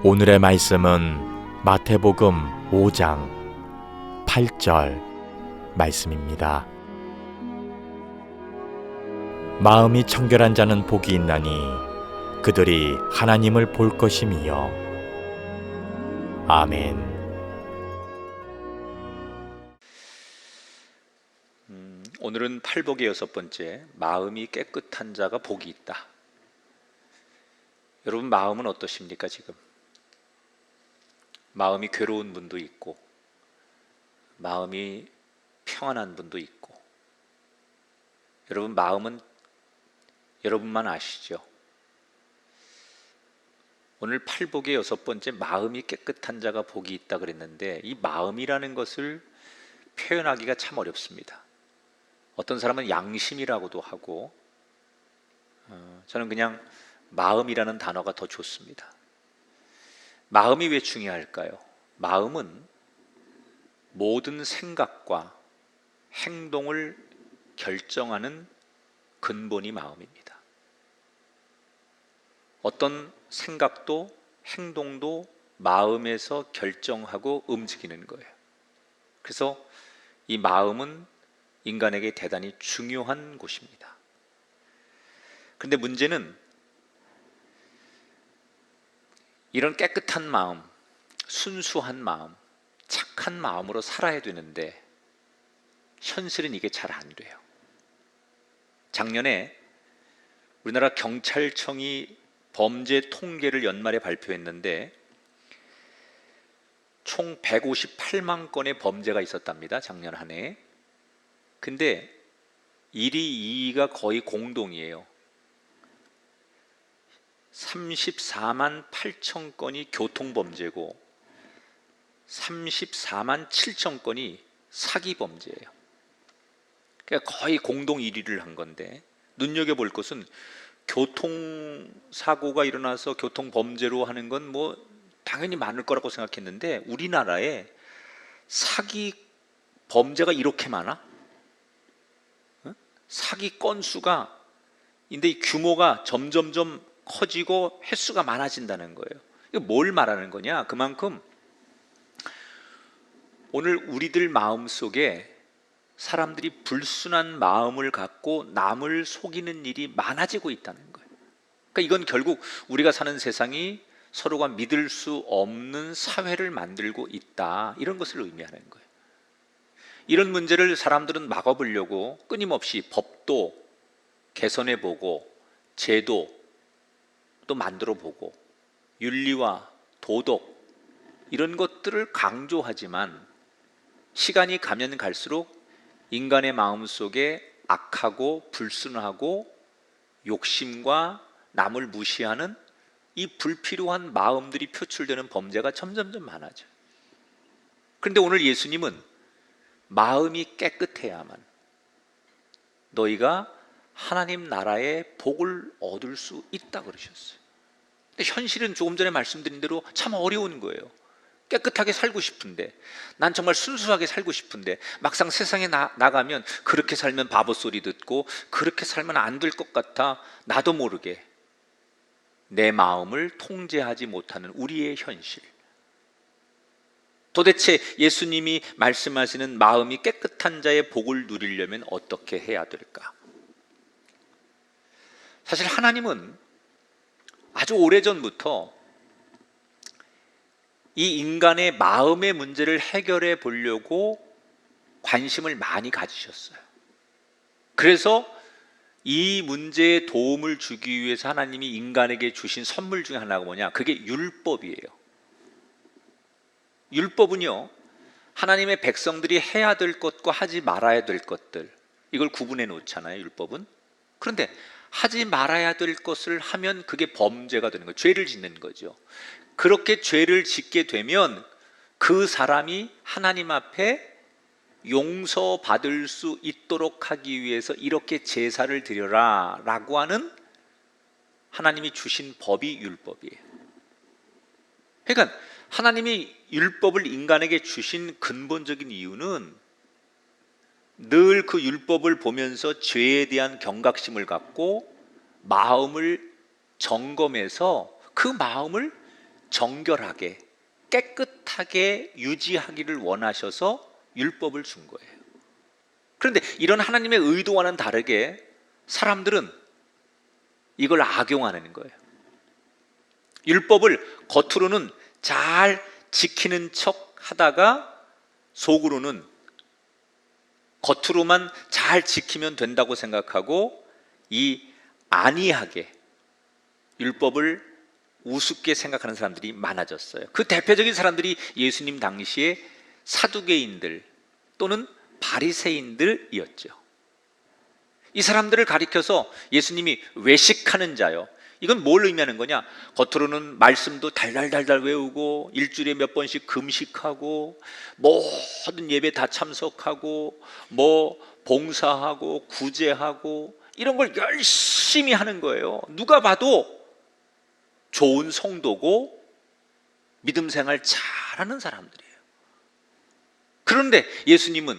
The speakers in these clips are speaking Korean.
오늘의 말씀은 마태복음 5장 8절 말씀입니다. 마음이 청결한 자는 복이 있나니 그들이 하나님을 볼 것임이요. 아멘. 오늘은 팔복의 6번째, 마음이 깨끗한 자가 복이 있다. 여러분, 마음은 어떠십니까? 지금 마음이 괴로운 분도 있고, 마음이 평안한 분도 있고, 여러분, 마음은 여러분만 아시죠? 오늘 팔복의 6번째, 마음이 깨끗한 자가 복이 있다 그랬는데, 이 마음이라는 것을 표현하기가 참 어렵습니다. 어떤 사람은 양심이라고도 하고, 저는 그냥 마음이라는 단어가 더 좋습니다. 마음이 왜 중요할까요? 마음은 모든 생각과 행동을 결정하는 근본이 마음입니다. 어떤 생각도 행동도 마음에서 결정하고 움직이는 거예요. 그래서 이 마음은 인간에게 대단히 중요한 곳입니다. 그런데 문제는 이런 깨끗한 마음, 순수한 마음, 착한 마음으로 살아야 되는데 현실은 이게 잘 안 돼요. 작년에 우리나라 경찰청이 범죄 통계를 연말에 발표했는데 총 158만 건의 범죄가 있었답니다. 작년 한 해. 근데 1위, 2위가 거의 공동이에요. 34만 8천 건이 교통범죄고 34만 7천 건이 사기범죄예요. 그러니까 거의 공동 1위를 한 건데, 눈여겨볼 것은 교통사고가 일어나서 교통범죄로 하는 건 뭐 당연히 많을 거라고 생각했는데, 우리나라에 사기 범죄가 이렇게 많아? 사기 건수가, 근데 이 규모가 점점점 커지고 횟수가 많아진다는 거예요. 이거 뭘 말하는 거냐? 그만큼 오늘 우리들 마음속에 사람들이 불순한 마음을 갖고 남을 속이는 일이 많아지고 있다는 거예요. 그러니까 이건 결국 우리가 사는 세상이 서로가 믿을 수 없는 사회를 만들고 있다, 이런 것을 의미하는 거예요. 이런 문제를 사람들은 막아보려고 끊임없이 법도 개선해보고 제도 또 만들어보고 윤리와 도덕 이런 것들을 강조하지만 시간이 가면 갈수록 인간의 마음속에 악하고 불순하고 욕심과 남을 무시하는 이 불필요한 마음들이 표출되는 범죄가 점점점 많아져요. 그런데 오늘 예수님은 마음이 깨끗해야만 너희가 하나님 나라의 복을 얻을 수 있다 그러셨어요. 근데 현실은 조금 전에 말씀드린 대로 참 어려운 거예요. 깨끗하게 살고 싶은데, 난 정말 순수하게 살고 싶은데 막상 세상에 나가면 그렇게 살면 바보 소리 듣고 그렇게 살면 안 될 것 같아, 나도 모르게 내 마음을 통제하지 못하는 우리의 현실. 도대체 예수님이 말씀하시는 마음이 깨끗한 자의 복을 누리려면 어떻게 해야 될까? 사실 하나님은 아주 오래전부터 이 인간의 마음의 문제를 해결해 보려고 관심을 많이 가지셨어요. 그래서 이 문제에 도움을 주기 위해서 하나님이 인간에게 주신 선물 중에 하나가 뭐냐? 그게 율법이에요. 율법은요, 하나님의 백성들이 해야 될 것과 하지 말아야 될 것들, 이걸 구분해 놓잖아요, 율법은. 그런데 하지 말아야 될 것을 하면 그게 범죄가 되는 거예요. 죄를 짓는 거죠. 그렇게 죄를 짓게 되면 그 사람이 하나님 앞에 용서받을 수 있도록 하기 위해서 이렇게 제사를 드려라 라고 하는 하나님이 주신 법이 율법이에요. 그러니까 하나님이 율법을 인간에게 주신 근본적인 이유는 늘 그 율법을 보면서 죄에 대한 경각심을 갖고 마음을 점검해서 그 마음을 정결하게 깨끗하게 유지하기를 원하셔서 율법을 준 거예요. 그런데 이런 하나님의 의도와는 다르게 사람들은 이걸 악용하는 거예요. 율법을 겉으로는 잘 지키는 척 하다가 속으로는 겉으로만 잘 지키면 된다고 생각하고 이 안이하게 율법을 우습게 생각하는 사람들이 많아졌어요. 그 대표적인 사람들이 예수님 당시에 사두개인들 또는 바리새인들이었죠. 이 사람들을 가리켜서 예수님이 외식하는 자요. 이건 뭘 의미하는 거냐? 겉으로는 말씀도 달달달달 외우고 일주일에 몇 번씩 금식하고 모든 예배 다 참석하고 뭐 봉사하고 구제하고 이런 걸 열심히 하는 거예요. 누가 봐도 좋은 성도고 믿음 생활 잘하는 사람들이에요. 그런데 예수님은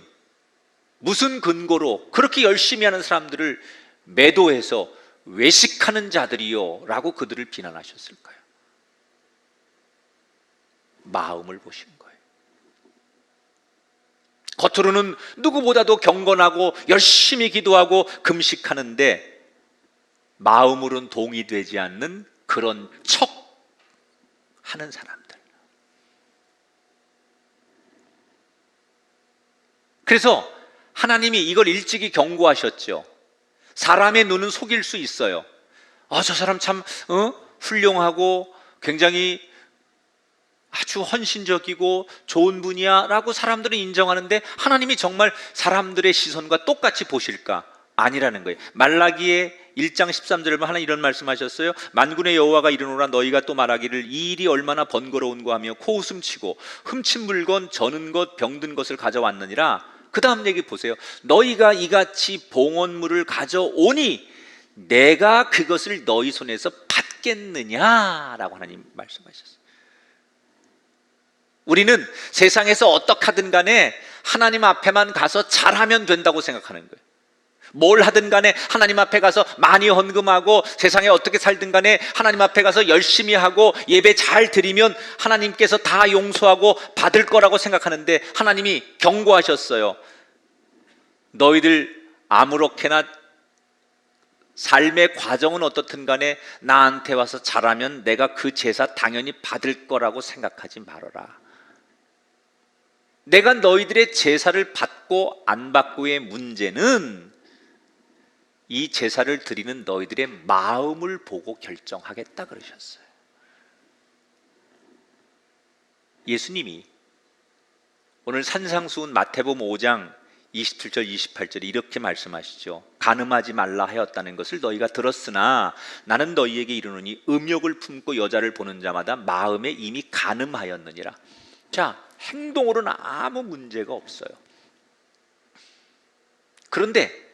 무슨 근거로 그렇게 열심히 하는 사람들을 매도해서 외식하는 자들이요 라고 그들을 비난하셨을까요? 마음을 보신 거예요. 겉으로는 누구보다도 경건하고 열심히 기도하고 금식하는데 마음으로는 동의되지 않는 그런 척 하는 사람들. 그래서 하나님이 이걸 일찍이 경고하셨죠. 사람의 눈은 속일 수 있어요. 저 사람 참 훌륭하고 굉장히 아주 헌신적이고 좋은 분이야 라고 사람들은 인정하는데 하나님이 정말 사람들의 시선과 똑같이 보실까? 아니라는 거예요. 말라기의 1장 13절에 보면 하나님 이런 말씀하셨어요. 만군의 여호와가 이르노라 너희가 또 말하기를 이 일이 얼마나 번거로운고 하며 코웃음치고 훔친 물건 저는 것 병든 것을 가져왔느니라. 그 다음 얘기 보세요. 너희가 이같이 봉헌물을 가져오니 내가 그것을 너희 손에서 받겠느냐라고 하나님 말씀하셨어요. 우리는 세상에서 어떻게 하든 간에 하나님 앞에만 가서 잘하면 된다고 생각하는 거예요. 뭘 하든 간에 하나님 앞에 가서 많이 헌금하고 세상에 어떻게 살든 간에 하나님 앞에 가서 열심히 하고 예배 잘 드리면 하나님께서 다 용서하고 받을 거라고 생각하는데 하나님이 경고하셨어요. 너희들 아무렇게나 삶의 과정은 어떻든 간에 나한테 와서 잘하면 내가 그 제사 당연히 받을 거라고 생각하지 말아라. 내가 너희들의 제사를 받고 안 받고의 문제는 이 제사를 드리는 너희들의 마음을 보고 결정하겠다 그러셨어요. 예수님이 오늘 산상수훈 마태복음 5장 27절 28절에 이렇게 말씀하시죠. 간음하지 말라 하였다는 것을 너희가 들었으나 나는 너희에게 이르노니 음욕을 품고 여자를 보는 자마다 마음에 이미 간음하였느니라. 자, 행동으로는 아무 문제가 없어요. 그런데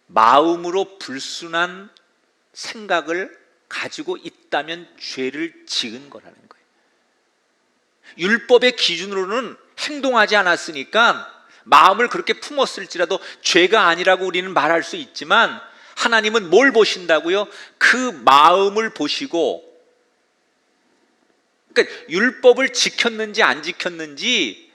마음으로 불순한 생각을 가지고 있다면 죄를 지은 거라는 거예요. 율법의 기준으로는 행동하지 않았으니까 마음을 그렇게 품었을지라도 죄가 아니라고 우리는 말할 수 있지만 하나님은 뭘 보신다고요? 그 마음을 보시고, 그러니까 율법을 지켰는지 안 지켰는지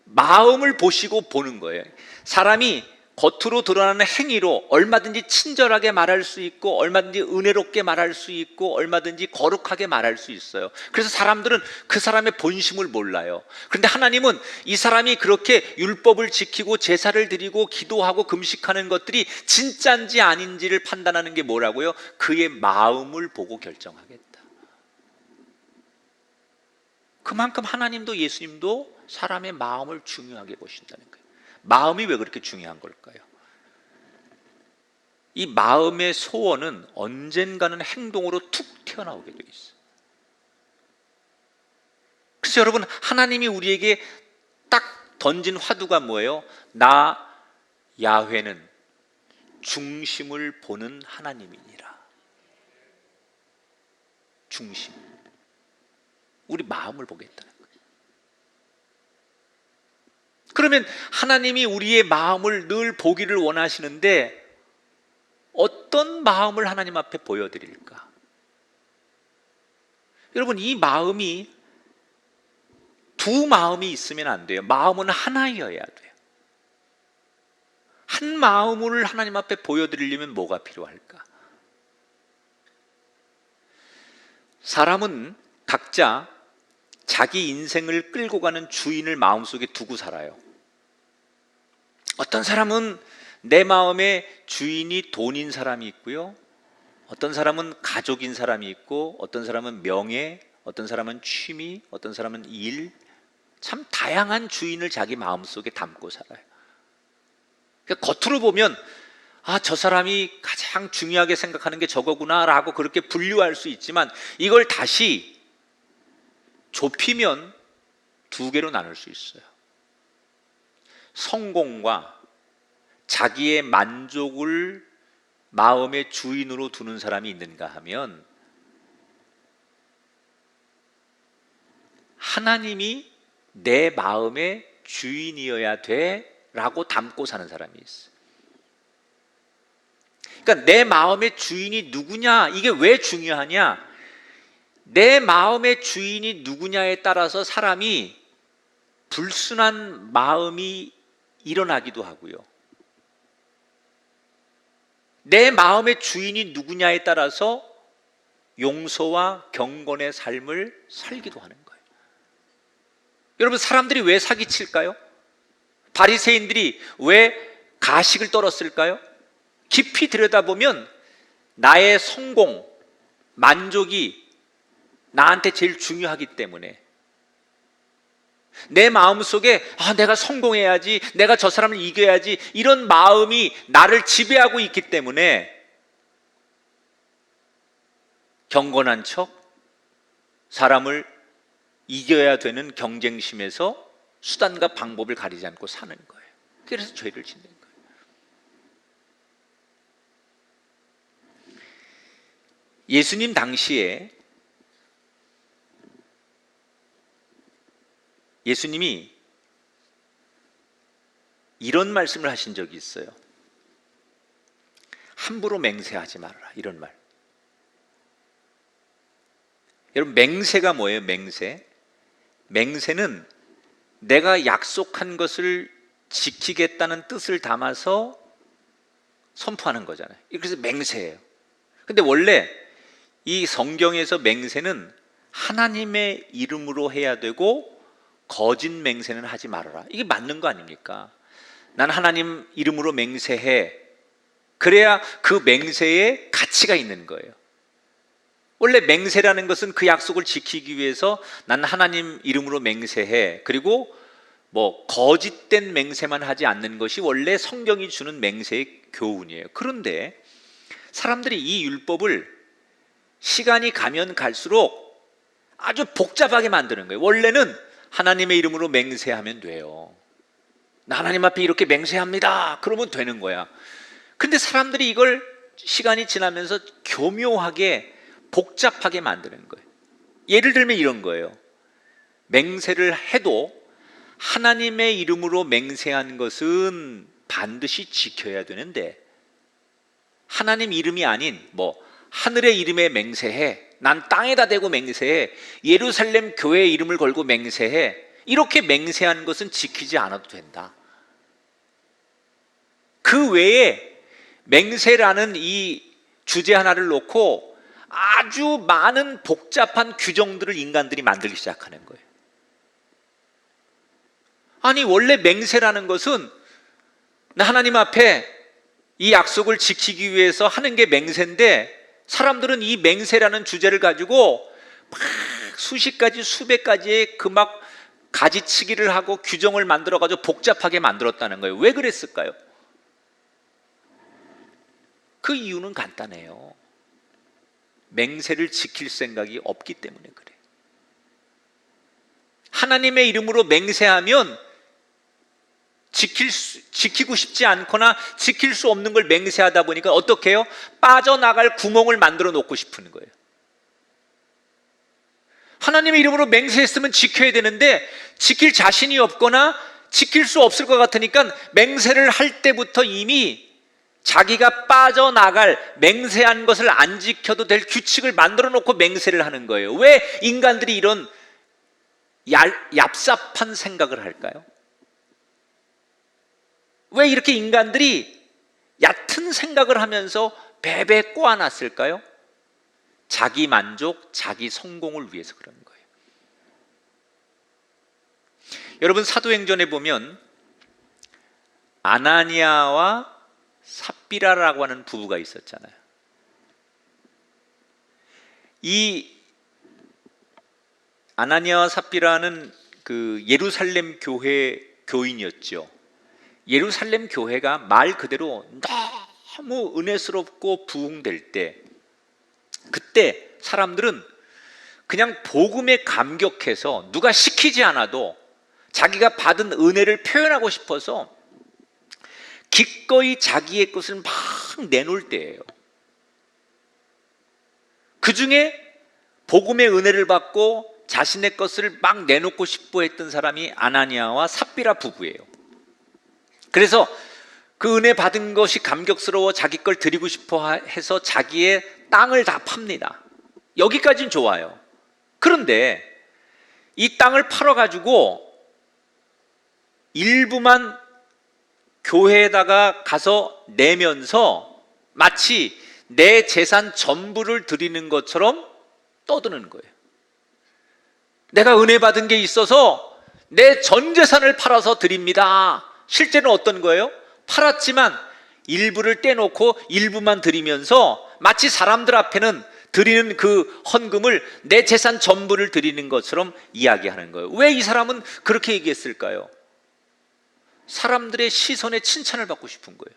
마음을 보시고 보는 거예요. 사람이 겉으로 드러나는 행위로 얼마든지 친절하게 말할 수 있고 얼마든지 은혜롭게 말할 수 있고 얼마든지 거룩하게 말할 수 있어요. 그래서 사람들은 그 사람의 본심을 몰라요. 그런데 하나님은 이 사람이 그렇게 율법을 지키고 제사를 드리고 기도하고 금식하는 것들이 진짜인지 아닌지를 판단하는 게 뭐라고요? 그의 마음을 보고 결정하겠다. 그만큼 하나님도 예수님도 사람의 마음을 중요하게 보신다는 거예요. 마음이 왜 그렇게 중요한 걸까요? 이 마음의 소원은 언젠가는 행동으로 툭 튀어나오게 돼 있어요. 그래서 여러분, 하나님이 우리에게 딱 던진 화두가 뭐예요? 나 야훼는 중심을 보는 하나님이니라. 중심. 우리 마음을 보겠다는 거예요. 그러면 하나님이 우리의 마음을 늘 보기를 원하시는데 어떤 마음을 하나님 앞에 보여드릴까? 여러분, 이 마음이 두 마음이 있으면 안 돼요. 마음은 하나여야 돼요. 한 마음을 하나님 앞에 보여드리려면 뭐가 필요할까? 사람은 각자 자기 인생을 끌고 가는 주인을 마음속에 두고 살아요. 어떤 사람은 내 마음의 주인이 돈인 사람이 있고요, 어떤 사람은 가족인 사람이 있고, 어떤 사람은 명예, 어떤 사람은 취미, 어떤 사람은 일, 참 다양한 주인을 자기 마음속에 담고 살아요. 그러니까 겉으로 보면 저 사람이 가장 중요하게 생각하는 게 저거구나 라고 그렇게 분류할 수 있지만, 이걸 다시 좁히면 두 개로 나눌 수 있어요. 성공과 자기의 만족을 마음의 주인으로 두는 사람이 있는가 하면, 하나님이 내 마음의 주인이어야 돼 라고 담고 사는 사람이 있어요. 그러니까 내 마음의 주인이 누구냐, 이게 왜 중요하냐? 내 마음의 주인이 누구냐에 따라서 사람이 불순한 마음이 일어나기도 하고요, 내 마음의 주인이 누구냐에 따라서 용서와 경건의 삶을 살기도 하는 거예요. 여러분, 사람들이 왜 사기칠까요? 바리새인들이 왜 가식을 떨었을까요? 깊이 들여다보면 나의 성공, 만족이 나한테 제일 중요하기 때문에, 내 마음속에 내가 성공해야지, 내가 저 사람을 이겨야지, 이런 마음이 나를 지배하고 있기 때문에 경건한 척, 사람을 이겨야 되는 경쟁심에서 수단과 방법을 가리지 않고 사는 거예요. 그래서 죄를 짓는 거예요. 예수님 당시에 예수님이 이런 말씀을 하신 적이 있어요. 함부로 맹세하지 말아라, 이런 말. 여러분, 맹세가 뭐예요? 맹세는 내가 약속한 것을 지키겠다는 뜻을 담아서 선포하는 거잖아요. 그래서 맹세예요. 근데 원래 이 성경에서 맹세는 하나님의 이름으로 해야 되고, 거짓 맹세는 하지 말아라, 이게 맞는 거 아닙니까? 난 하나님 이름으로 맹세해. 그래야 그 맹세에 가치가 있는 거예요. 원래 맹세라는 것은 그 약속을 지키기 위해서 난 하나님 이름으로 맹세해, 그리고 거짓된 맹세만 하지 않는 것이 원래 성경이 주는 맹세의 교훈이에요. 그런데 사람들이 이 율법을 시간이 가면 갈수록 아주 복잡하게 만드는 거예요. 원래는 하나님의 이름으로 맹세하면 돼요. 나 하나님 앞에 이렇게 맹세합니다, 그러면 되는 거야. 근데 사람들이 이걸 시간이 지나면서 교묘하게 복잡하게 만드는 거예요. 예를 들면 이런 거예요. 맹세를 해도 하나님의 이름으로 맹세한 것은 반드시 지켜야 되는데, 하나님 이름이 아닌 하늘의 이름에 맹세해, 난 땅에다 대고 맹세해, 예루살렘 교회의 이름을 걸고 맹세해, 이렇게 맹세한 것은 지키지 않아도 된다. 그 외에 맹세라는 이 주제 하나를 놓고 아주 많은 복잡한 규정들을 인간들이 만들기 시작하는 거예요. 아니, 원래 맹세라는 것은 나 하나님 앞에 이 약속을 지키기 위해서 하는 게 맹세인데, 사람들은 이 맹세라는 주제를 가지고 막 수십 가지 수백 가지의 그 막 가지치기를 하고 규정을 만들어 가지고 복잡하게 만들었다는 거예요. 왜 그랬을까요? 그 이유는 간단해요. 맹세를 지킬 생각이 없기 때문에 그래요. 하나님의 이름으로 맹세하면 지키고 싶지 않거나 지킬 수 없는 걸 맹세하다 보니까 어떻게 해요? 빠져나갈 구멍을 만들어 놓고 싶은 거예요. 하나님의 이름으로 맹세했으면 지켜야 되는데 지킬 자신이 없거나 지킬 수 없을 것 같으니까 맹세를 할 때부터 이미 자기가 빠져나갈 맹세한 것을 안 지켜도 될 규칙을 만들어 놓고 맹세를 하는 거예요. 왜 인간들이 이런 얍삽한 생각을 할까요? 왜 이렇게 인간들이 얕은 생각을 하면서 베베 꼬아놨을까요? 자기 만족, 자기 성공을 위해서 그런 거예요. 여러분, 사도행전에 보면 아나니아와 삽비라라고 하는 부부가 있었잖아요. 이 아나니아와 삽비라는 그 예루살렘 교회 교인이었죠. 예루살렘 교회가 말 그대로 너무 은혜스럽고 부흥될 때, 그때 사람들은 그냥 복음에 감격해서 누가 시키지 않아도 자기가 받은 은혜를 표현하고 싶어서 기꺼이 자기의 것을 막 내놓을 때예요. 그 중에 복음의 은혜를 받고 자신의 것을 막 내놓고 싶어 했던 사람이 아나니아와 삽비라 부부예요. 그래서 그 은혜 받은 것이 감격스러워 자기 걸 드리고 싶어 해서 자기의 땅을 다 팝니다. 여기까지는 좋아요. 그런데 이 땅을 팔아가지고 일부만 교회에다가 가서 내면서 마치 내 재산 전부를 드리는 것처럼 떠드는 거예요. 내가 은혜 받은 게 있어서 내 전 재산을 팔아서 드립니다. 실제는 어떤 거예요? 팔았지만 일부를 떼놓고 일부만 드리면서 마치 사람들 앞에는 드리는 그 헌금을 내 재산 전부를 드리는 것처럼 이야기하는 거예요. 왜 이 사람은 그렇게 얘기했을까요? 사람들의 시선에 칭찬을 받고 싶은 거예요.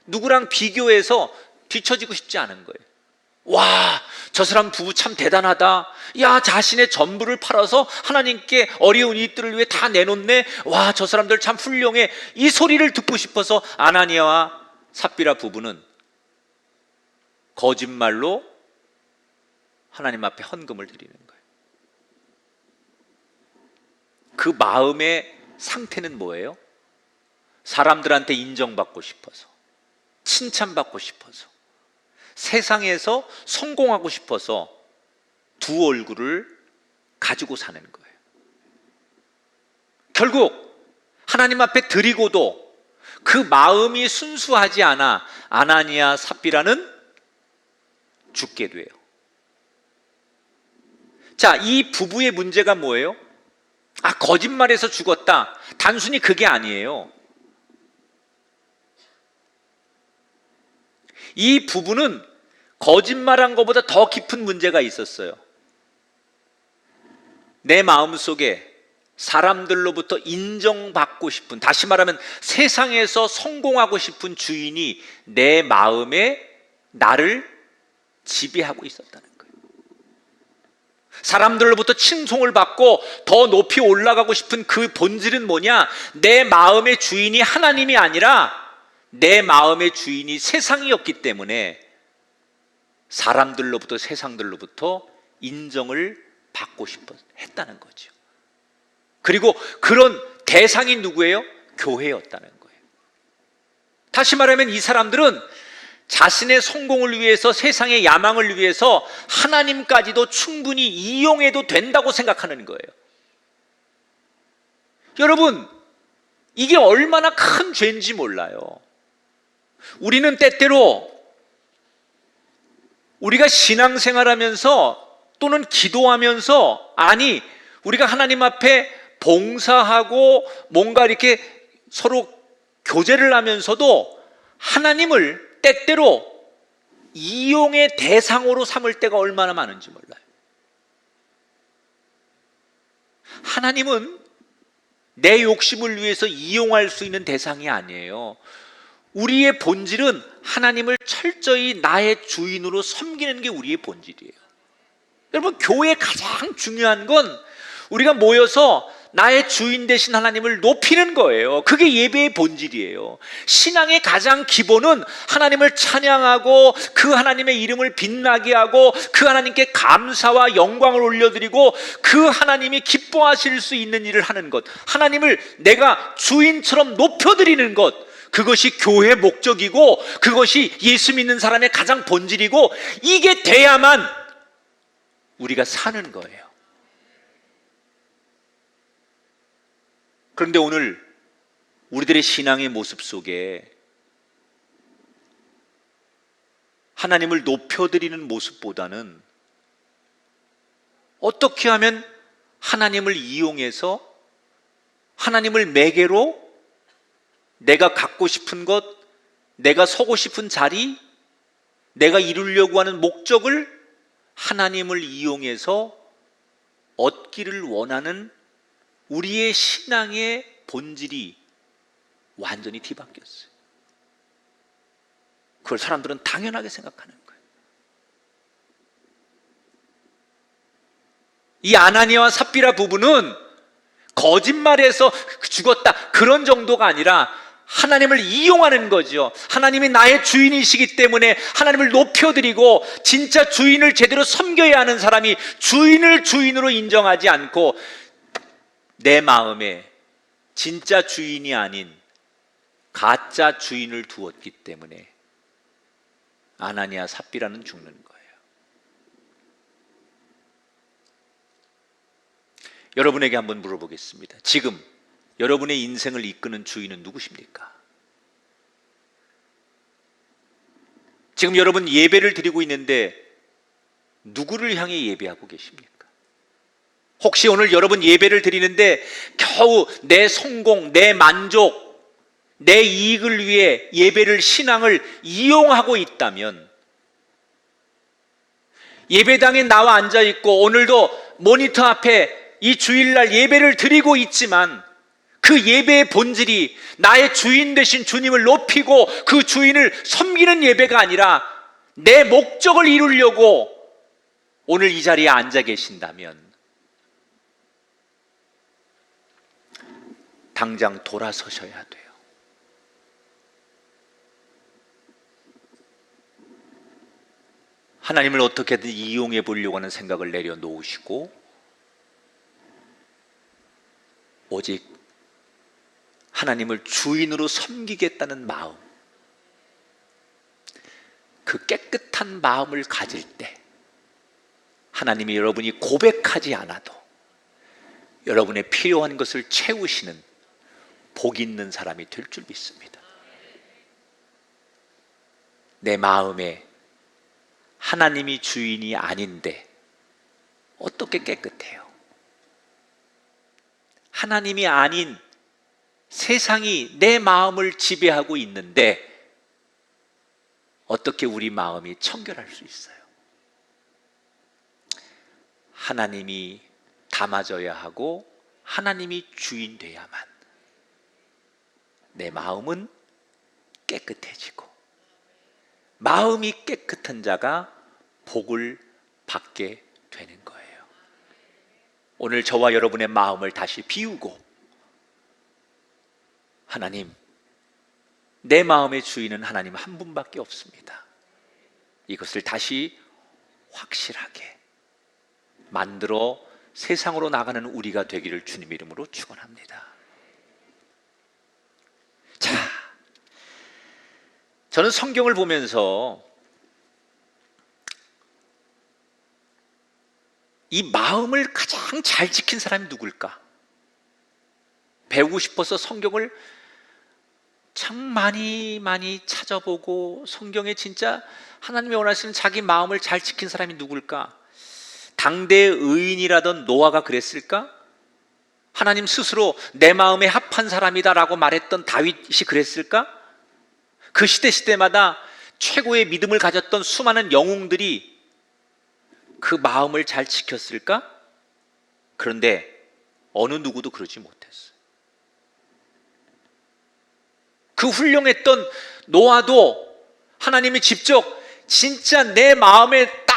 누구랑 비교해서 뒤처지고 싶지 않은 거예요. 와, 저 사람 부부 참 대단하다. 야, 자신의 전부를 팔아서 하나님께 어려운 이들을 위해 다 내놓네. 와, 저 사람들 참 훌륭해. 이 소리를 듣고 싶어서 아나니아와 삽비라 부부는 거짓말로 하나님 앞에 헌금을 드리는 거예요. 그 마음의 상태는 뭐예요? 사람들한테 인정받고 싶어서, 칭찬받고 싶어서, 세상에서 성공하고 싶어서 두 얼굴을 가지고 사는 거예요. 결국 하나님 앞에 드리고도 그 마음이 순수하지 않아 아나니아 삽비라는 죽게 돼요. 자, 이 부부의 문제가 뭐예요? 거짓말해서 죽었다. 단순히 그게 아니에요. 이 부부는 거짓말한 것보다 더 깊은 문제가 있었어요. 내 마음속에 사람들로부터 인정받고 싶은, 다시 말하면 세상에서 성공하고 싶은 주인이 내 마음에 나를 지배하고 있었다는 거예요. 사람들로부터 칭송을 받고 더 높이 올라가고 싶은 그 본질은 뭐냐? 내 마음의 주인이 하나님이 아니라 내 마음의 주인이 세상이었기 때문에 사람들로부터, 세상들로부터 인정을 받고 싶어 했다는 거죠. 그리고 그런 대상이 누구예요? 교회였다는 거예요. 다시 말하면 이 사람들은 자신의 성공을 위해서, 세상의 야망을 위해서 하나님까지도 충분히 이용해도 된다고 생각하는 거예요. 여러분, 이게 얼마나 큰 죄인지 몰라요. 우리는 때때로 우리가 신앙생활하면서 또는 기도하면서, 아니 우리가 하나님 앞에 봉사하고 뭔가 이렇게 서로 교제를 하면서도 하나님을 때때로 이용의 대상으로 삼을 때가 얼마나 많은지 몰라요. 하나님은 내 욕심을 위해서 이용할 수 있는 대상이 아니에요. 우리의 본질은 하나님을 철저히 나의 주인으로 섬기는 게 우리의 본질이에요. 여러분, 교회의 가장 중요한 건 우리가 모여서 나의 주인 되신 하나님을 높이는 거예요. 그게 예배의 본질이에요. 신앙의 가장 기본은 하나님을 찬양하고 그 하나님의 이름을 빛나게 하고 그 하나님께 감사와 영광을 올려드리고 그 하나님이 기뻐하실 수 있는 일을 하는 것, 하나님을 내가 주인처럼 높여드리는 것, 그것이 교회의 목적이고 그것이 예수 믿는 사람의 가장 본질이고 이게 돼야만 우리가 사는 거예요. 그런데 오늘 우리들의 신앙의 모습 속에 하나님을 높여드리는 모습보다는 어떻게 하면 하나님을 이용해서 하나님을 매개로 내가 갖고 싶은 것, 내가 서고 싶은 자리, 내가 이루려고 하는 목적을 하나님을 이용해서 얻기를 원하는 우리의 신앙의 본질이 완전히 뒤바뀌었어요. 그걸 사람들은 당연하게 생각하는 거예요. 이 아나니아와 삽비라 부부는 거짓말해서 죽었다 그런 정도가 아니라 하나님을 이용하는 거죠. 하나님이 나의 주인이시기 때문에 하나님을 높여드리고 진짜 주인을 제대로 섬겨야 하는 사람이 주인을 주인으로 인정하지 않고 내 마음에 진짜 주인이 아닌 가짜 주인을 두었기 때문에 아나니아 삽비라는 죽는 거예요. 여러분에게 한번 물어보겠습니다. 지금 여러분의 인생을 이끄는 주인은 누구십니까? 지금 여러분 예배를 드리고 있는데 누구를 향해 예배하고 계십니까? 혹시 오늘 여러분 예배를 드리는데 겨우 내 성공, 내 만족, 내 이익을 위해 예배를, 신앙을 이용하고 있다면, 예배당에 나와 앉아 있고 오늘도 모니터 앞에 이 주일날 예배를 드리고 있지만 그 예배의 본질이 나의 주인 되신 주님을 높이고 그 주인을 섬기는 예배가 아니라 내 목적을 이루려고 오늘 이 자리에 앉아 계신다면 당장 돌아서셔야 돼요. 하나님을 어떻게든 이용해 보려고 하는 생각을 내려놓으시고 오직 하나님을 주인으로 섬기겠다는 마음, 그 깨끗한 마음을 가질 때 하나님이 여러분이 고백하지 않아도 여러분의 필요한 것을 채우시는 복 있는 사람이 될 줄 믿습니다. 내 마음에 하나님이 주인이 아닌데 어떻게 깨끗해요? 하나님이 아닌 세상이 내 마음을 지배하고 있는데 어떻게 우리 마음이 청결할 수 있어요? 하나님이 담아져야 하고 하나님이 주인 돼야만 내 마음은 깨끗해지고 마음이 깨끗한 자가 복을 받게 되는 거예요. 오늘 저와 여러분의 마음을 다시 비우고 하나님, 내 마음의 주인은 하나님 한 분밖에 없습니다. 이것을 다시 확실하게 만들어 세상으로 나가는 우리가 되기를 주님 이름으로 축원합니다. 자, 저는 성경을 보면서 이 마음을 가장 잘 지킨 사람이 누굴까? 배우고 싶어서 성경을 참 많이 찾아보고 성경에 진짜 하나님이 원하시는 자기 마음을 잘 지킨 사람이 누굴까? 당대의 의인이라던 노아가 그랬을까? 하나님 스스로 내 마음에 합한 사람이다라고 말했던 다윗이 그랬을까? 그 시대마다 최고의 믿음을 가졌던 수많은 영웅들이 그 마음을 잘 지켰을까? 그런데 어느 누구도 그러지 못했어요. 그 훌륭했던 노아도 하나님이 직접 진짜 내 마음에 딱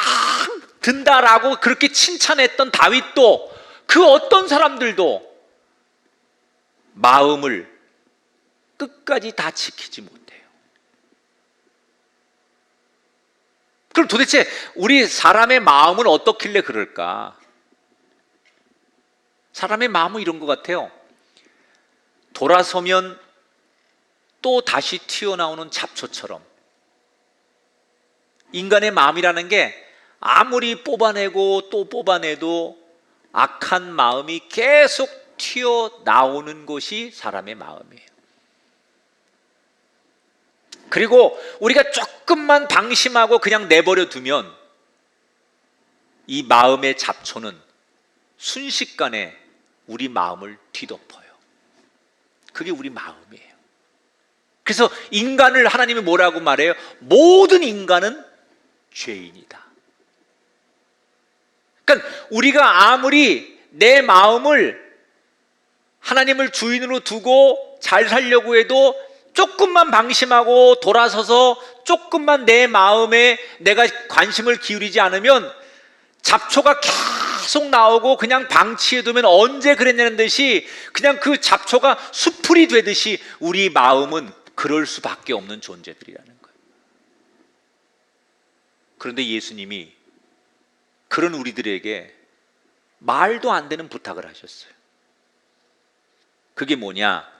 든다라고 그렇게 칭찬했던 다윗도 그 어떤 사람들도 마음을 끝까지 다 지키지 못해요. 그럼 도대체 우리 사람의 마음은 어떻길래 그럴까? 사람의 마음은 이런 것 같아요. 돌아서면 또 다시 튀어나오는 잡초처럼 인간의 마음이라는 게 아무리 뽑아내고 또 뽑아내도 악한 마음이 계속 튀어나오는 것이 사람의 마음이에요. 그리고 우리가 조금만 방심하고 그냥 내버려 두면 이 마음의 잡초는 순식간에 우리 마음을 뒤덮어요. 그게 우리 마음이에요. 그래서 인간을 하나님이 뭐라고 말해요? 모든 인간은 죄인이다. 그러니까 우리가 아무리 내 마음을 하나님을 주인으로 두고 잘 살려고 해도 조금만 방심하고 돌아서서 조금만 내 마음에 내가 관심을 기울이지 않으면 잡초가 계속 나오고 그냥 방치해두면 언제 그랬냐는 듯이 그냥 그 잡초가 수풀이 되듯이 우리 마음은 그럴 수밖에 없는 존재들이라는 거예요. 그런데 예수님이 그런 우리들에게 말도 안 되는 부탁을 하셨어요. 그게 뭐냐?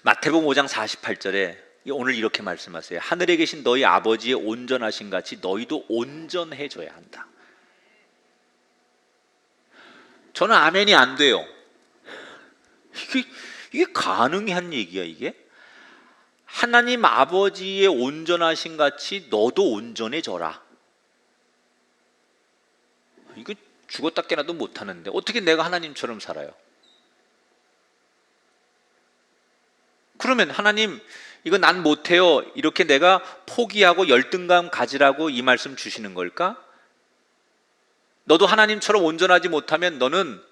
마태복음 5장 48절에 오늘 이렇게 말씀하세요. 하늘에 계신 너희 아버지의 온전하신 같이 너희도 온전해져야 한다. 저는 아멘이 안 돼요. 이게 가능한 얘기야 이게? 하나님 아버지의 온전하신 같이 너도 온전해져라. 이거 죽었다 깨나도 못하는데 어떻게 내가 하나님처럼 살아요? 그러면 하나님 이거 난 못해요 이렇게 내가 포기하고 열등감 가지라고 이 말씀 주시는 걸까? 너도 하나님처럼 온전하지 못하면 너는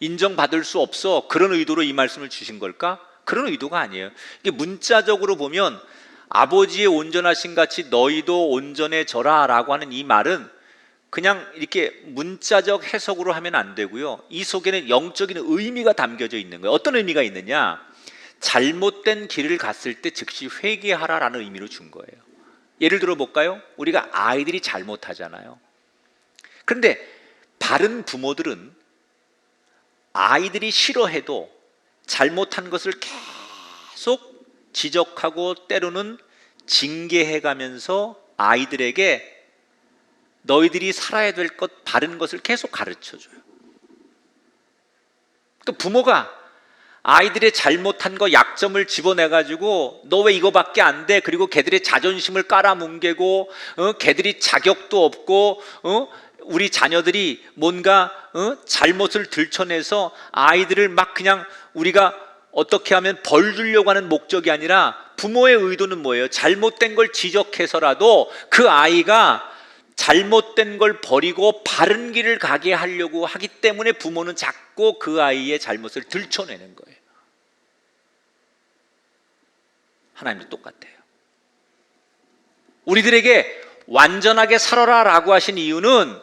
인정받을 수 없어 그런 의도로 이 말씀을 주신 걸까? 그런 의도가 아니에요. 이게 문자적으로 보면 아버지의 온전하신 같이 너희도 온전해져라 라고 하는 이 말은 그냥 이렇게 문자적 해석으로 하면 안 되고요. 이 속에는 영적인 의미가 담겨져 있는 거예요. 어떤 의미가 있느냐? 잘못된 길을 갔을 때 즉시 회개하라라는 의미로 준 거예요. 예를 들어 볼까요? 우리가 아이들이 잘못하잖아요. 그런데 바른 부모들은 아이들이 싫어해도 잘못한 것을 계속 지적하고 때로는 징계해가면서 아이들에게 너희들이 살아야 될 것, 바른 것을 계속 가르쳐줘요. 또 부모가 아이들의 잘못한 거 약점을 집어내가지고 너 왜 이거밖에 안 돼? 그리고 걔들의 자존심을 깔아뭉개고 걔들이 자격도 없고 우리 자녀들이 뭔가 잘못을 들춰내서 아이들을 막 그냥 우리가 어떻게 하면 벌 주려고 하는 목적이 아니라 부모의 의도는 뭐예요? 잘못된 걸 지적해서라도 그 아이가 잘못된 걸 버리고 바른 길을 가게 하려고 하기 때문에 부모는 자꾸 그 아이의 잘못을 들춰내는 거예요. 하나님도 똑같아요. 우리들에게 완전하게 살아라 라고 하신 이유는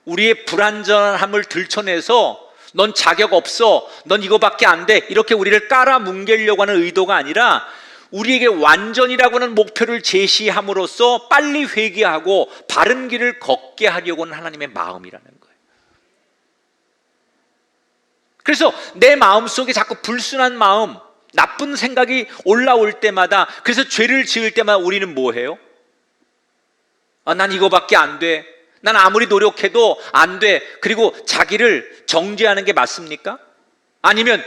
우리의 불완전함을 들춰내서 넌 자격 없어, 넌 이거밖에 안 돼 이렇게 우리를 깔아뭉개려고 하는 의도가 아니라 우리에게 완전이라고 하는 목표를 제시함으로써 빨리 회개하고 바른 길을 걷게 하려고 하는 하나님의 마음이라는 거예요. 그래서 내 마음속에 자꾸 불순한 마음, 나쁜 생각이 올라올 때마다, 그래서 죄를 지을 때마다 우리는 뭐 해요? 난 이거밖에 안 돼, 난 아무리 노력해도 안 돼, 그리고 자기를 정죄하는 게 맞습니까? 아니면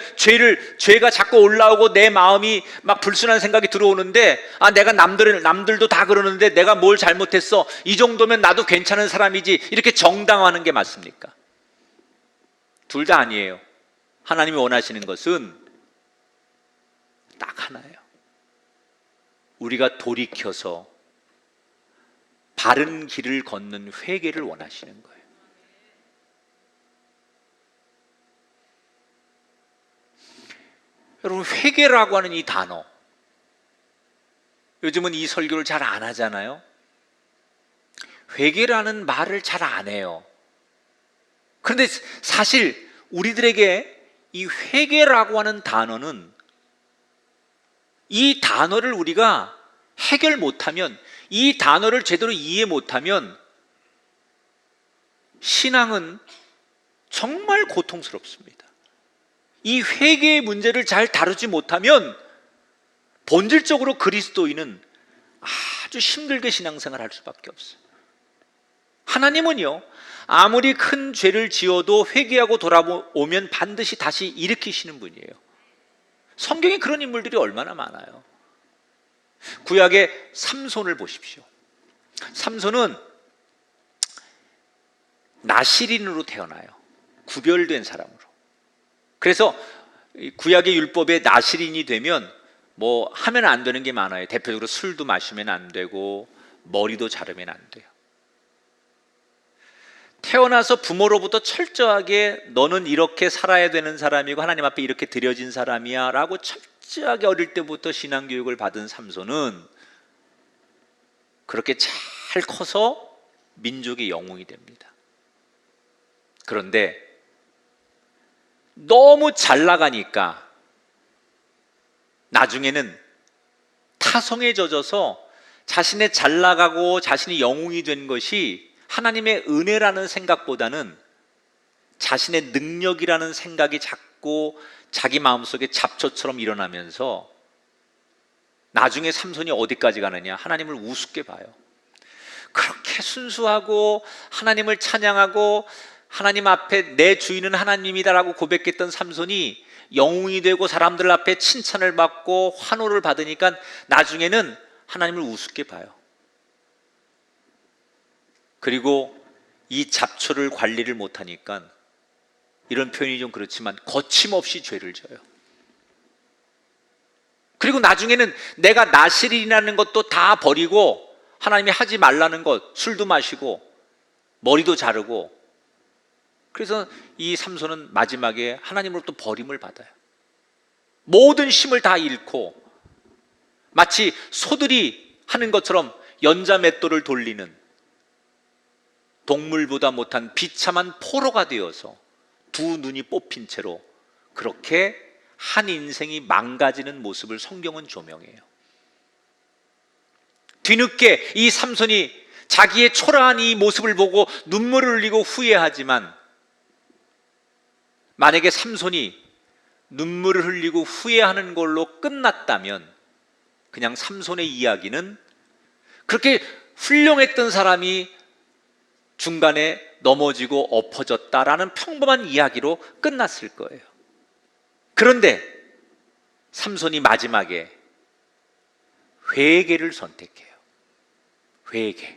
죄가 자꾸 올라오고 내 마음이 막 불순한 생각이 들어오는데 내가 남들도 다 그러는데 내가 뭘 잘못했어, 이 정도면 나도 괜찮은 사람이지, 이렇게 정당화하는 게 맞습니까? 둘 다 아니에요. 하나님이 원하시는 것은 딱 하나예요. 우리가 돌이켜서 바른 길을 걷는 회개를 원하시는 거예요. 여러분, 회개라고 하는 이 단어, 요즘은 이 설교를 잘 안 하잖아요. 회개라는 말을 잘 안 해요. 그런데 사실 우리들에게 이 회개라고 하는 단어는, 이 단어를 우리가 해결 못하면, 이 단어를 제대로 이해 못하면 신앙은 정말 고통스럽습니다. 이 회개의 문제를 잘 다루지 못하면 본질적으로 그리스도인은 아주 힘들게 신앙생활을 할 수밖에 없어요. 하나님은요, 아무리 큰 죄를 지어도 회개하고 돌아오면 반드시 다시 일으키시는 분이에요. 성경에 그런 인물들이 얼마나 많아요. 구약의 삼손을 보십시오. 삼손은 나실인으로 태어나요. 구별된 사람으로. 그래서 구약의 율법에 나실인이 되면 뭐 하면 안 되는 게 많아요. 대표적으로 술도 마시면 안 되고 머리도 자르면 안 돼요. 태어나서 부모로부터 철저하게 너는 이렇게 살아야 되는 사람이고 하나님 앞에 이렇게 드려진 사람이야 라고 철저하게 어릴 때부터 신앙교육을 받은 삼손은 그렇게 잘 커서 민족의 영웅이 됩니다. 그런데 너무 잘 나가니까 나중에는 타성에 젖어서 자신의 잘 나가고 자신이 영웅이 된 것이 하나님의 은혜라는 생각보다는 자신의 능력이라는 생각이 자꾸 자기 마음속에 잡초처럼 일어나면서 나중에 삼손이 어디까지 가느냐? 하나님을 우습게 봐요. 그렇게 순수하고 하나님을 찬양하고 하나님 앞에 내 주인은 하나님이다라고 고백했던 삼손이 영웅이 되고 사람들 앞에 칭찬을 받고 환호를 받으니까 나중에는 하나님을 우습게 봐요. 그리고 이 잡초를 관리를 못하니까, 이런 표현이 좀 그렇지만 거침없이 죄를 져요. 그리고 나중에는 내가 나실인이라는 것도 다 버리고 하나님이 하지 말라는 것, 술도 마시고 머리도 자르고, 그래서 이 삼손은 마지막에 하나님으로부터 버림을 받아요. 모든 힘을 다 잃고 마치 소들이 하는 것처럼 연자맷돌을 돌리는 동물보다 못한 비참한 포로가 되어서 두 눈이 뽑힌 채로 그렇게 한 인생이 망가지는 모습을 성경은 조명해요. 뒤늦게 이 삼손이 자기의 초라한 이 모습을 보고 눈물을 흘리고 후회하지만, 만약에 삼손이 눈물을 흘리고 후회하는 걸로 끝났다면 그냥 삼손의 이야기는 그렇게 훌륭했던 사람이 중간에 넘어지고 엎어졌다라는 평범한 이야기로 끝났을 거예요. 그런데 삼손이 마지막에 회개를 선택해요. 회개.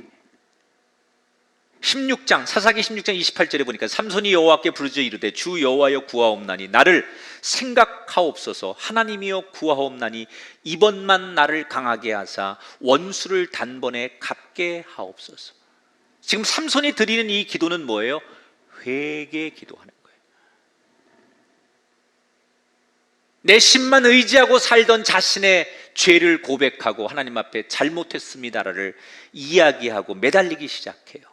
16장, 사사기 16장 28절에 보니까 삼손이 여호와께 부르짖어 이르되 주 여호와여 구하옵나니 나를 생각하옵소서. 하나님이여 구하옵나니 이번만 나를 강하게 하사 원수를 단번에 갚게 하옵소서. 지금 삼손이 드리는 이 기도는 뭐예요? 회개 기도하는 거예요. 내 신만 의지하고 살던 자신의 죄를 고백하고 하나님 앞에 잘못했습니다를 이야기하고 매달리기 시작해요.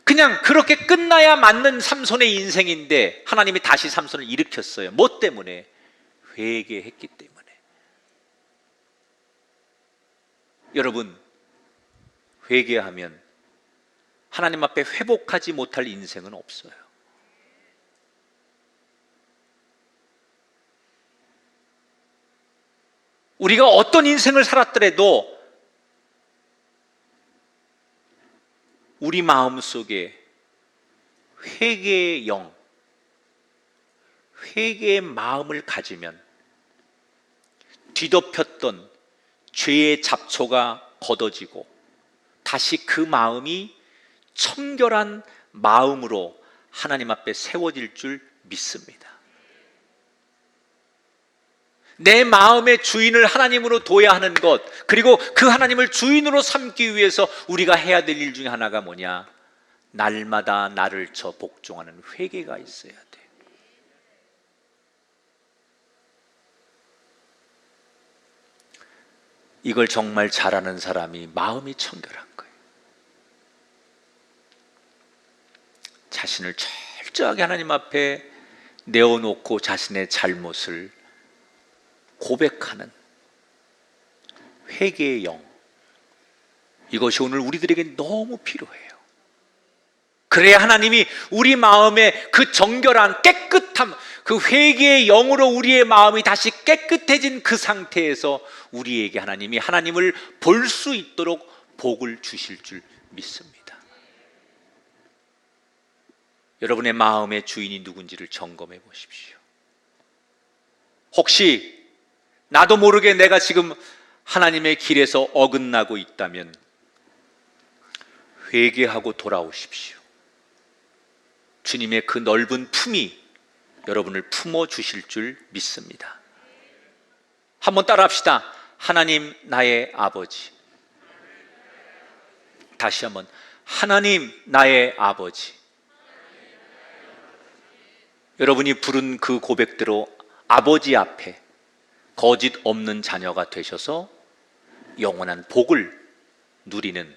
그냥 그렇게 끝나야 맞는 삼손의 인생인데 하나님이 다시 삼손을 일으켰어요. 뭐 때문에? 회개했기 때문에. 여러분, 회개하면 하나님 앞에 회복하지 못할 인생은 없어요. 우리가 어떤 인생을 살았더라도 우리 마음속에 회개의 영, 회개의 마음을 가지면 뒤덮였던 죄의 잡초가 걷어지고 다시 그 마음이 청결한 마음으로 하나님 앞에 세워질 줄 믿습니다. 내 마음의 주인을 하나님으로 둬야 하는 것, 그리고 그 하나님을 주인으로 삼기 위해서 우리가 해야 될 일 중에 하나가 뭐냐? 날마다 나를 쳐 복종하는 회개가 있어야 돼. 이걸 정말 잘하는 사람이 마음이 청결한 거예요. 자신을 철저하게 하나님 앞에 내어놓고 자신의 잘못을 고백하는 회개의 영, 이것이 오늘 우리들에게 너무 필요해요. 그래야 하나님이 우리 마음에 그 정결한 깨끗함, 그 그 회개의 영으로 우리의 마음이 다시 깨끗해진 그 상태에서 우리에게 하나님이 하나님을 볼 수 있도록 복을 주실 줄 믿습니다. 여러분의 마음의 주인이 누군지를 점검해 보십시오. 혹시 나도 모르게 내가 지금 하나님의 길에서 어긋나고 있다면 회개하고 돌아오십시오. 주님의 그 넓은 품이 여러분을 품어 주실 줄 믿습니다. 한번 따라합시다. 하나님 나의 아버지. 다시 한번 하나님 나의 아버지. 여러분이 부른 그 고백대로 아버지 앞에 거짓 없는 자녀가 되셔서 영원한 복을 누리는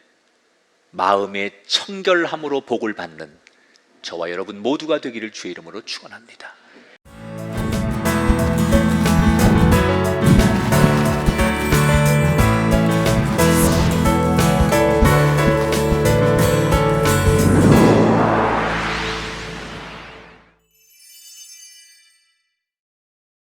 마음의 청결함으로 복을 받는 저와 여러분 모두가 되기를 주의 이름으로 축원합니다.